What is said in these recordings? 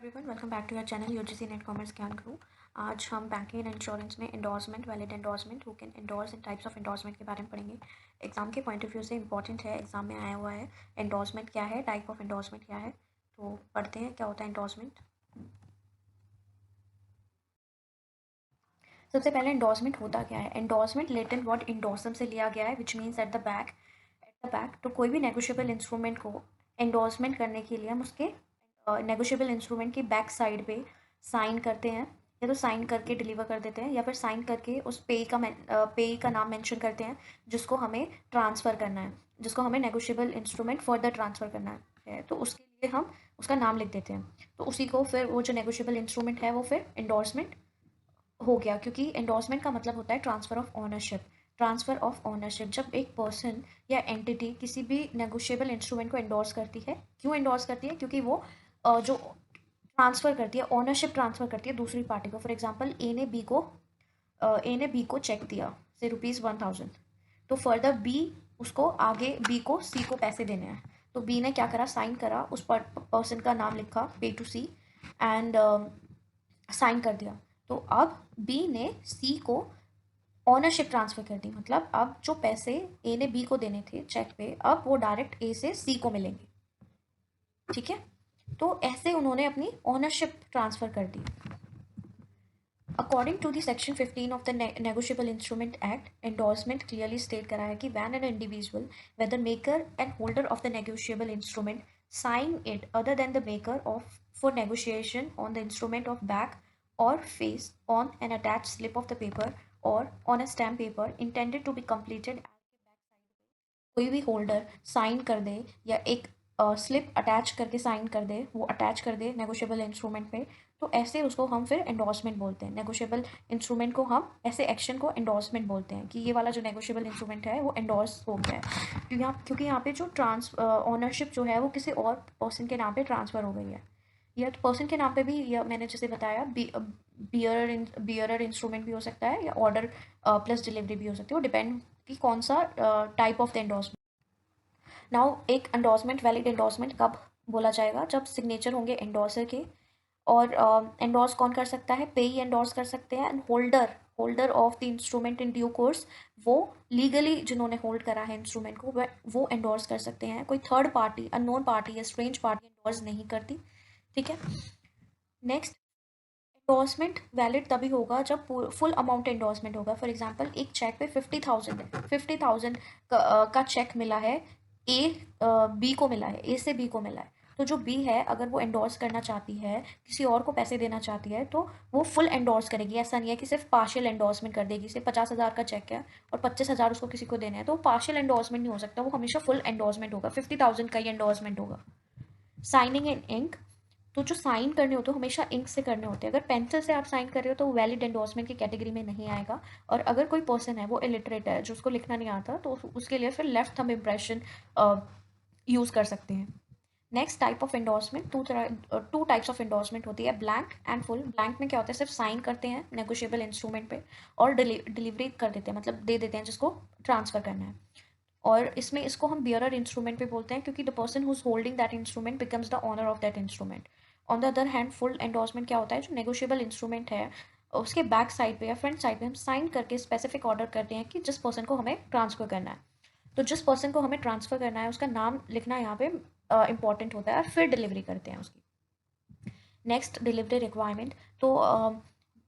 Everyone, welcome back to your channel UGC NET commerce Gyan Guru. आज हम banking and insurance में endorsement, valid endorsement, who can endorse and types of endorsement के बारे में पढ़ेंगे। Exam के पॉइंट ऑफ व्यू से इंपॉर्टेंट है, एग्जाम में आया हुआ है। एंडोर्समेंट क्या है, टाइप ऑफ एंडोर्समेंट क्या है, तो पढ़ते हैं क्या होता है एंडोर्समेंट। सबसे पहले एंडोर्समेंट होता क्या है। एंडोर्समेंट लेटेंट वर्ड इंडोर्सम से लिया गया है, which means eight the back. तो कोई भी नेगोशिएबल इंस्ट्रूमेंट को एंडोर्समेंट करने के लिए हम उसके नेगोशिएबल इंस्ट्रूमेंट की बैक साइड पे साइन करते हैं, या तो साइन करके डिलीवर कर देते हैं, या फिर साइन करके उस पे का नाम मेंशन करते हैं जिसको हमें ट्रांसफ़र करना है, जिसको हमें नेगोशिएबल इंस्ट्रूमेंट फर्दर ट्रांसफ़र करना है। तो उसके लिए हम उसका नाम लिख देते हैं। तो उसी को फिर वो जो नेगोशिएबल इंस्ट्रूमेंट है वो फिर एंडोर्समेंट हो गया, क्योंकि एंडोर्समेंट का मतलब होता है transfer of ownership. Transfer of ownership, जब एक पर्सन या एंटिटी किसी भी नेगोशिएबल इंस्ट्रूमेंट को एंडोर्स करती है। क्यों एंडोर्स करती है? क्योंकि वो जो ट्रांसफ़र करती है, ओनरशिप ट्रांसफ़र करती है दूसरी पार्टी को। फॉर एग्जांपल, ए ने बी को चेक दिया से ₹1000, तो फर्दर बी उसको आगे बी को सी को पैसे देने हैं। तो बी ने क्या करा, साइन करा, उस पर्सन का नाम लिखा पे टू सी एंड साइन कर दिया। तो अब बी ने सी को ओनरशिप ट्रांसफ़र कर दी, मतलब अब जो पैसे ए ने बी को देने थे चेक पे, अब वो डायरेक्ट ए से सी को मिलेंगे। ठीक है, तो ऐसे उन्होंने अपनी ओनरशिप ट्रांसफ़र कर दी। According to the section 15 of the negotiable instrument act, endorsement clearly state करा है कि when an individual, whether maker and holder of the negotiable instrument, sign it other than the maker of for negotiation on the instrument of back or face on an attached slip of the paper or on a stamp paper intended to be completed, कोई भी holder sign कर दे या एक slip attach करके sign कर दे, वो attach कर दे negotiable instrument पे, तो ऐसे उसको हम फिर एंडोर्समेंट बोलते हैं। नेगोशिएबल इंस्ट्रूमेंट को हम ऐसे एक्शन को एंडोर्समेंट बोलते हैं कि ये वाला जो नेगोशिएबल इंस्ट्रूमेंट है वो एंडोर्स हो गया है, क्योंकि यहाँ पे जो ओनरशिप जो है वो किसी और पर्सन के नाम पे ट्रांसफ़र हो गई है। या तो पर्सन के नाम पे भी, या मैंने जैसे बताया बियरर इंस्ट्रूमेंट भी हो सकता है, या ऑर्डर प्लस डिलीवरी भी हो सकती है। वो डिपेंड कि कौन सा type of the endorsement. Now एक एंडोर्समेंट, वैलिड एंडोर्समेंट कब बोला जाएगा? जब सिग्नेचर होंगे एंडोर्सर के। और एंडोर्स कौन कर सकता है? पेई एंडोर्स कर सकते हैं, and holder of the instrument in due course, वो लीगली जिन्होंने होल्ड करा है इंस्ट्रूमेंट को वो एंडोर्स कर सकते हैं। कोई थर्ड पार्टी, अननोन पार्टी या स्ट्रेंज पार्टी एंडोर्स नहीं करती। ठीक है, नेक्स्ट, एंडोर्समेंट वैलिड तभी होगा जब फुल अमाउंट एंडोर्समेंट होगा। फॉर एग्जांपल, एक चेक पे 50,000 है, 50,000 का चेक मिला है, ए बी को मिला है, ए से बी को मिला है। तो जो बी है, अगर वो एंडोर्स करना चाहती है, किसी और को पैसे देना चाहती है, तो वो फुल एंडोर्स करेगी। ऐसा नहीं है कि सिर्फ पार्शियल एंडोर्समेंट कर देगी। सिर्फ 50,000 का चेक है और 25,000 उसको किसी को देना है, तो पार्शियल एंडोर्समेंट नहीं हो सकता, वो हमेशा फुल एंडोर्समेंट होगा। 50,000 का ही एंडोर्समेंट होगा। साइनिंग इन इंक, तो जो साइन करने होते हैं हमेशा इंक से करने होते हैं। अगर पेंसिल से आप साइन कर रहे हो तो वो वैलिड एंडोर्समेंट की कैटेगरी में नहीं आएगा। और अगर कोई पर्सन है वो इलिटरेट है, जो उसको लिखना नहीं आता, तो उसके लिए फिर लेफ्ट थंब इम्प्रेशन यूज़ कर सकते हैं। Next type of endorsement, two types of endorsement होती है, ब्लैंक एंड फुल। ब्लैंक में क्या होता है, सिर्फ साइन करते हैं नेगोशिएबल इंस्ट्रूमेंट पे और डिलीवरी कर देते हैं, मतलब दे देते हैं जिसको ट्रांसफ़र करना है। और इसमें इसको हम बियरर इंस्ट्रूमेंट पे बोलते हैं, क्योंकि the person who is holding that instrument becomes the owner of that instrument. On the other hand, full endorsement क्या होता है, जो नेगोशिएबल इंस्ट्रूमेंट है उसके बैक साइड पे या फ्रंट साइड पे हम साइन करके स्पेसिफिक ऑर्डर करते हैं कि जिस पर्सन को हमें ट्रांसफ़र करना है। तो जिस पर्सन को हमें ट्रांसफ़र करना है उसका नाम लिखना यहाँ पे इंपॉर्टेंट होता है, और फिर डिलीवरी करते हैं उसकी। Next, delivery requirement. तो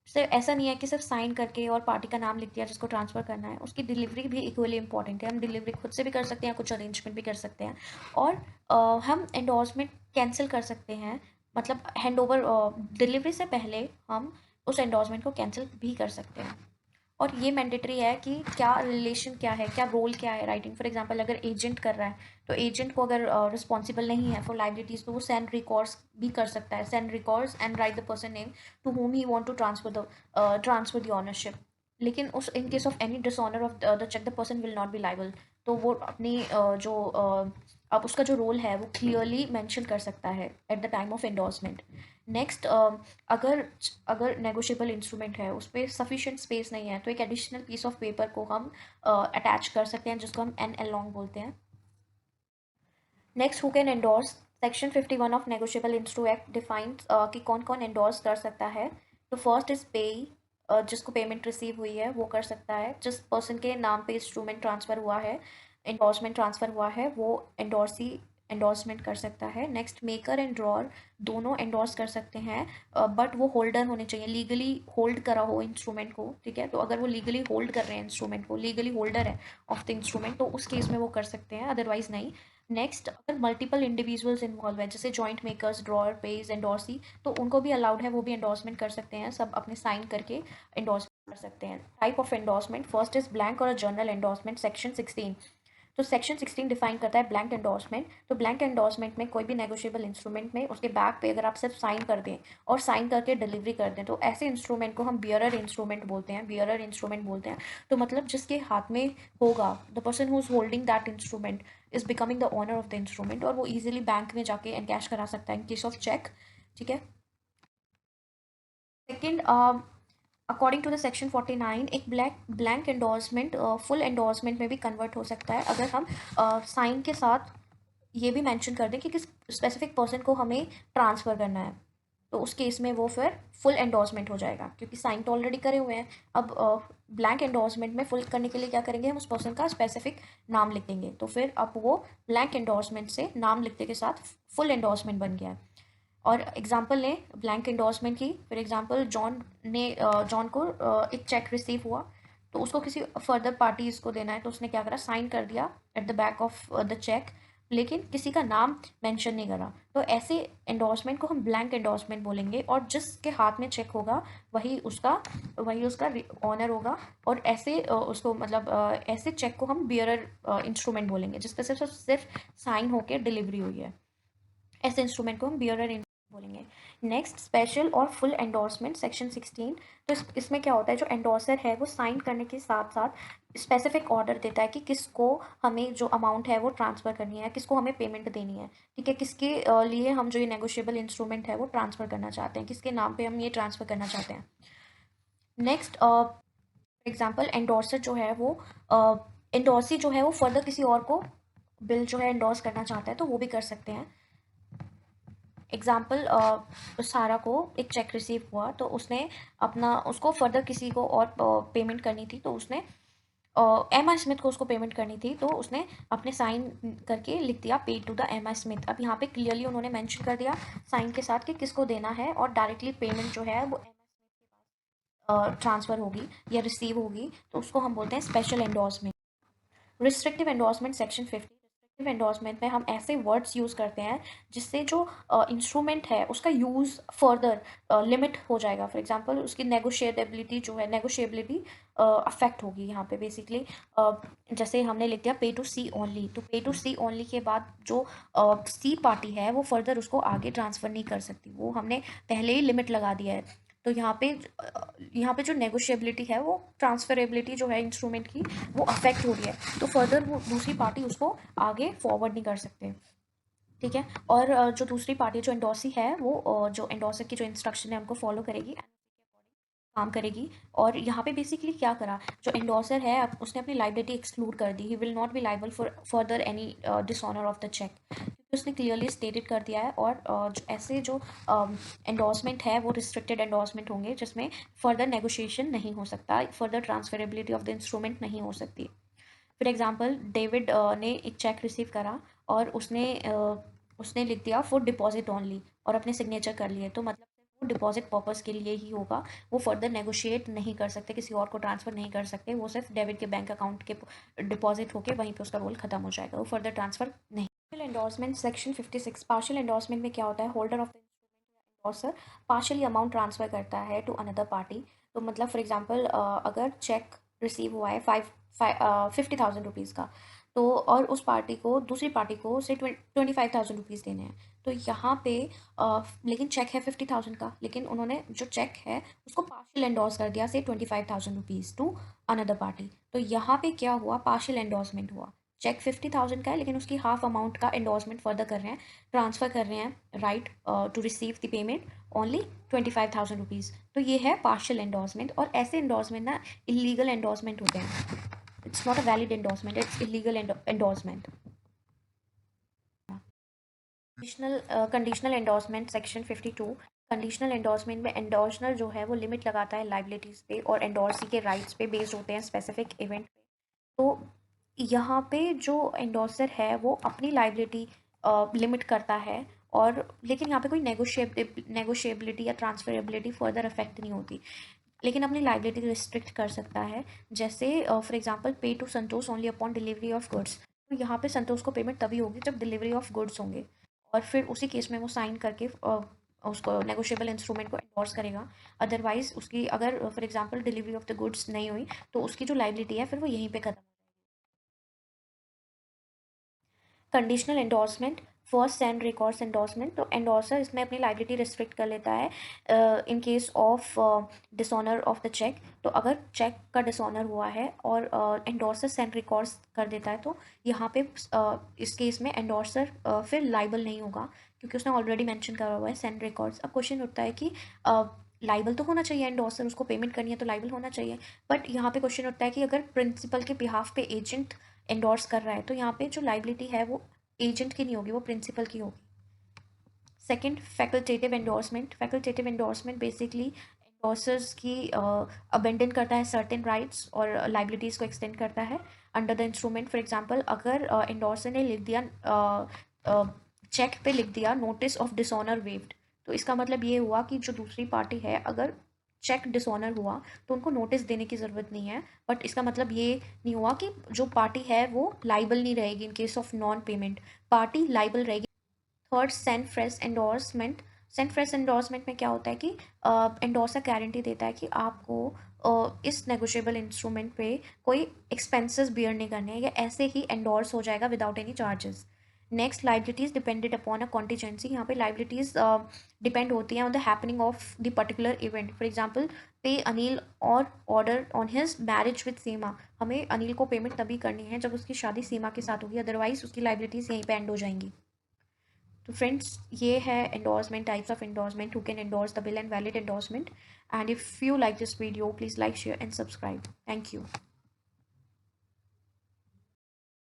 सिर्फ ऐसा नहीं है कि सिर्फ साइन करके और पार्टी का नाम लिख दिया जिसको ट्रांसफ़र करना है, उसकी डिलीवरी भी इक्वली इंपॉर्टेंट है। हम डिलीवरी खुद से भी कर सकते हैं, कुछ अरेंजमेंट भी कर सकते हैं, और हम एंडोर्समेंट कैंसिल कर सकते हैं। मतलब हैंड ओवर डिलीवरी से पहले हम उस एंडोर्समेंट को कैंसिल भी कर सकते हैं। और ये मैंडेटरी है कि क्या रिलेशन क्या है, क्या रोल क्या है राइटिंग। फॉर एग्जांपल, अगर एजेंट कर रहा है, तो एजेंट को अगर रिस्पॉन्सिबल नहीं है फॉर लाइबिलिटीज़, तो वो सेंड रिकॉर्ड्स भी कर सकता है, send records and write the person name to whom he want to transfer the ownership. लेकिन उस in case of any dishonour of the cheque, the person will not be liable. तो वो अपनी अब उसका जो रोल है वो क्लियरली मेंशन कर सकता है at the time of endorsement. Next, अगर अगर नेगोशिएबल इंस्ट्रूमेंट है उस पर सफिशिएंट स्पेस नहीं है, तो एक एडिशनल पीस ऑफ पेपर को हम अटैच कर सकते हैं, जिसको हम एन एलॉन्ग बोलते हैं। Next, who can endorse, section 51 of negotiable instrument act defines कि कौन कौन एंडोर्स कर सकता है। तो फर्स्ट इज पे, जिसको पेमेंट रिसीव हुई है वो कर सकता है। जिस पर्सन के नाम पे इंस्ट्रूमेंट ट्रांसफ़र हुआ है, एंडोर्समेंट ट्रांसफ़र हुआ है, वो एंडोर्सी एंडोर्समेंट कर सकता है। नेक्स्ट मेकर एंड ड्रॉअर दोनों एंडोर्स कर सकते हैं, बट वो होल्डर होने चाहिए, लीगली होल्ड करा हो इंस्ट्रूमेंट को, ठीक है। तो अगर वो लीगली होल्ड कर रहे हैं इंस्ट्रूमेंट को, लीगली होल्डर है ऑफ द इंस्ट्रूमेंट, तो उस केस में वो कर सकते हैं, अदरवाइज नहीं। नेक्स्ट, अगर मल्टीपल इंडिविजुअल्स इन्वॉल्व है, जैसे joint makers, drawer, page, endorsee, तो उनको भी अलाउड है, वो भी एंडोर्समेंट कर सकते हैं, सब अपने साइन करके एंडोर्समेंट कर सकते हैं। Type of endorsement, first is blank और जर्नल एंडोर्समेंट, सेक्शन 16। तो सेक्शन 16 डिफाइन करता है ब्लैंक एंडोर्समेंट। तो ब्लैंक एंडोर्समेंट में कोई भी नेगोशिएबल इंस्ट्रूमेंट में उसके बैक पे अगर आप सिर्फ साइन कर दें और साइन करके डिलीवरी कर दें, तो ऐसे इंस्ट्रूमेंट को हम बियरर इंस्ट्रूमेंट बोलते हैं, बियरर इंस्ट्रूमेंट बोलते हैं। तो मतलब जिसके हाथ में होगा, the person who is holding that instrument is becoming the owner of the instrument, और वो इजीली बैंक में जाके एनकैश करा सकता है इन केस ऑफ चेक, ठीक है। Second, according to the section 49, एक ब्लैंक एंडोर्समेंट फुल एंडोर्समेंट में भी कन्वर्ट हो सकता है, अगर हम साइन के साथ ये भी मेंशन कर दें कि किस स्पेसिफिक पर्सन को हमें ट्रांसफ़र करना है, तो उस केस में वो फिर फुल एंडोर्समेंट हो जाएगा, क्योंकि साइन तो ऑलरेडी करे हुए हैं। अब ब्लैंक एंडोर्समेंट में फुल करने के लिए क्या करेंगे, हम उस पर्सन का स्पेसिफिक नाम लिख देंगे, तो फिर अब वो ब्लैंक एंडोर्समेंट से नाम लिखते के साथ फुल एंडोर्समेंट बन गया है। और एग्जांपल लें ब्लैंक एंडोर्समेंट की, फॉर एग्जांपल जॉन को एक चेक रिसीव हुआ, तो उसको किसी फर्दर पार्टी इसको देना है, तो उसने क्या करा, साइन कर दिया at the back of the cheque, लेकिन किसी का नाम मेंशन नहीं करा। तो ऐसे एंडोर्समेंट को हम ब्लैंक एंडोर्समेंट बोलेंगे, और जिसके हाथ में चेक होगा वही उसका ऑनर होगा। और ऐसे उसको मतलब ऐसे चेक को हम बियरर इंस्ट्रूमेंट बोलेंगे, जिस पे सिर्फ साइन होके डिलीवरी हुई है। ऐसे इंस्ट्रूमेंट को हम बियरर बोलेंगे। नेक्स्ट, स्पेशल और फुल एंडोर्समेंट, सेक्शन 16। तो इसमें क्या होता है, जो एंडोर्सर है वो साइन करने के साथ साथ स्पेसिफिक ऑर्डर देता है कि किसको हमें जो अमाउंट है वो ट्रांसफ़र करनी है, किसको हमें पेमेंट देनी है, ठीक है, किसके लिए हम जो ये नेगोशिएबल इंस्ट्रूमेंट है वो ट्रांसफ़र करना चाहते हैं, किसके नाम पे हम ये ट्रांसफ़र करना चाहते हैं। नेक्स्ट, फॉर एग्जांपल एंडोर्सर जो है वो एंडोर्सी जो है वो फर्दर किसी और को बिल जो है एंडोर्स करना चाहता है, तो वो भी कर सकते हैं। एग्जाम्पल, सारा को एक चेक रिसीव हुआ, तो उसने अपना उसको फर्दर किसी को और पेमेंट करनी थी, तो उसने एम आई स्मिथ को उसको पेमेंट करनी थी, तो उसने अपने साइन करके लिख दिया pay to the M I Smith. अब यहाँ पे क्लियरली उन्होंने मेंशन कर दिया साइन के साथ कि किसको देना है, और डायरेक्टली पेमेंट जो है वो ट्रांसफ़र होगी या रिसीव होगी, तो उसको हम बोलते हैं special endorsement. Restrictive endorsement, section 50। Restrictive endorsement में हम ऐसे वर्ड्स यूज़ करते हैं जिससे जो इंस्ट्रूमेंट है उसका यूज़ फर्दर लिमिट हो जाएगा। फॉर एग्जांपल उसकी नेगोशिएबिलिटी अफेक्ट होगी यहाँ पे बेसिकली। जैसे हमने लिख दिया पे टू सी ओनली, तो पे टू सी ओनली के बाद जो सी पार्टी है वो फर्दर उसको आगे ट्रांसफ़र नहीं कर सकती, वो हमने पहले ही लिमिट लगा दिया है। तो यहाँ पे जो नेगोशिएबिलिटी है, वो ट्रांसफरेबिलिटी जो है इंस्ट्रूमेंट की, वो अफेक्ट हो रही है, तो फर्दर वो दूसरी पार्टी उसको आगे फॉरवर्ड नहीं कर सकते, ठीक है। और जो दूसरी पार्टी जो एंडोर्सी है वो जो एंडोर्सर की जो इंस्ट्रक्शन है उनको फॉलो करेगी, काम करेगी। और यहाँ पे बेसिकली क्या करा, जो एंडोर्सर है उसने अपनी लाइबिलिटी एक्सक्लूड कर दी, he will not be liable for further any dishonour of the cheque, क्योंकि उसने क्लियरली स्टेटेड कर दिया है। और ऐसे जो एंडोर्समेंट है वो रिस्ट्रिक्टेड एंडोर्समेंट होंगे, जिसमें फर्दर नेगोशिएशन नहीं हो सकता, further transferability of the instrument नहीं हो सकती। फॉर एग्जांपल डेविड ने एक चेक रिसीव करा, और उसने लिख दिया फॉर डिपॉजिट ओनली और अपने सिग्नेचर कर लिए, तो मतलब वो डिपॉजिट पर्पस के लिए ही होगा, वो फर्दर नेगोशिएट नहीं कर सकते, किसी और को ट्रांसफ़र नहीं कर सकते, वो सिर्फ डेविड के बैंक अकाउंट के डिपॉजिट होके वहीं पे उसका रोल खत्म हो जाएगा, वो फर्दर ट्रांसफ़र नहीं। Partial endorsement, section 56। Partial endorsement में क्या होता है, holder of the endorser partially amount transfer करता है टू अनदर पार्टी। तो मतलब फॉर एग्जांपल अगर चेक रिसीव हुआ है 50,000 रुपीज़ का, तो और उस पार्टी को दूसरी पार्टी को से 25,000 रुपीज़ देने हैं, तो यहाँ पे लेकिन चेक है 50,000 का, लेकिन उन्होंने जो चेक है उसको पार्शियल एंडोर्स कर दिया से 25,000 रुपीज़ टू अनदर पार्टी। तो यहाँ पे क्या हुआ, पार्शियल एंडोर्समेंट हुआ। चेक 50,000 का है, लेकिन उसकी हाफ अमाउंट का एंडोर्समेंट फर्दर कर रहे हैं, ट्रांसफ़र कर रहे हैं, right to receive the payment only 25,000 rupees. तो ये है पार्शियल एंडोर्समेंट, और ऐसे एंडोर्समेंट ना इलीगल एंडोर्समेंट होते हैं। It's not a valid endorsement, it's illegal endorsement. Conditional endorsement section 52। Conditional endorsement में एंडोर्सर जो है वो लिमिट लगाता है लाइबिलिटीज़ पे और एंडोर्सी के राइट्स पे बेस्ड होते हैं स्पेसिफिक इवेंट पे। तो यहाँ पे जो एंडोर्सर है वो अपनी लाइबिलिटी लिमिट करता है, और लेकिन यहाँ पे कोई नेगोशिएबिलिटी या ट्रांसफरेबिलिटी फर्दर अफेक्ट नहीं होती, लेकिन अपनी लाइबिलिटी रिस्ट्रिक्ट कर सकता है। जैसे for example pay to Santosh only upon delivery of goods. तो यहाँ पे संतोष को पेमेंट तभी होगी जब डिलीवरी ऑफ गुड्स होंगे, और फिर उसी केस में वो साइन करके उसको नेगोशिएबल इंस्ट्रूमेंट को एंडोर्स करेगा। अदरवाइज उसकी अगर for example delivery of the goods नहीं हुई तो उसकी जो लाइबिलिटी है फिर वो यहीं पे खत्म। Conditional endorsement, first send records endorsement. तो एंडोर्सर इसमें अपनी लाइबिलिटी रिस्ट्रिक्ट कर लेता है in case of dishonour of the cheque. तो अगर चेक का डिसऑनर हुआ है और एंडोर्सर सेंड रिकॉर्ड्स कर देता है तो यहाँ पे इस केस में एंडोर्सर फिर लाइबल नहीं होगा, क्योंकि उसने ऑलरेडी मेंशन करा हुआ है सेंड रिकॉर्ड्स। अब क्वेश्चन उठता है कि लाइबल तो होना चाहिए, एंडोर्सर उसको पेमेंट करनी है तो लाइबल होना चाहिए। बट यहाँ पे क्वेश्चन उठता है कि अगर प्रिंसिपल के बिहाफ पे एजेंट एंडोर्स कर रहा है तो यहाँ पे जो लाइबिलिटी है वो एजेंट की नहीं होगी, वो प्रिंसिपल की होगी। Second, facultative endorsement. Facultative endorsement basically endorsers की अबेंडन करता है सर्टेन राइट्स और लाइबिलिटीज़ को एक्सटेंड करता है under the instrument. For example अगर एंडोर्सर ने लिख दिया चेक पे लिख दिया नोटिस ऑफ डिसऑनर वेव्ड, तो इसका मतलब ये हुआ कि जो दूसरी पार्टी है अगर चेक डिसऑनर हुआ तो उनको नोटिस देने की ज़रूरत नहीं है। बट इसका मतलब ये नहीं हुआ कि जो पार्टी है वो लाइबल नहीं रहेगी in case of non payment, party liable रहेगी। Third, send fresh endorsement. Send fresh endorsement में क्या होता है कि एंडोर्सर गारंटी देता है कि आपको इस नेगोशिएबल इंस्ट्रूमेंट पे कोई एक्सपेंसेस बियर नहीं करने हैं, या ऐसे ही एंडोर्स हो जाएगा without any charges. Next, liabilities depended upon a contingency. यहाँ पे लाइबिलिटीज डिपेंड होती हैं on the happening of the particular event. For example, pay Anil or order on his marriage with Seema. हमें अनिल को पेमेंट तभी करनी है जब उसकी शादी सीमा के साथ होगी, अदरवाइज उसकी लाइबिलिटीज यहीं पे एंड हो जाएंगी। तो फ्रेंड्स, ये है endorsement, types of endorsement, who can endorse the bill and valid endorsement. And if you like this video, please like, share and subscribe. Thank you.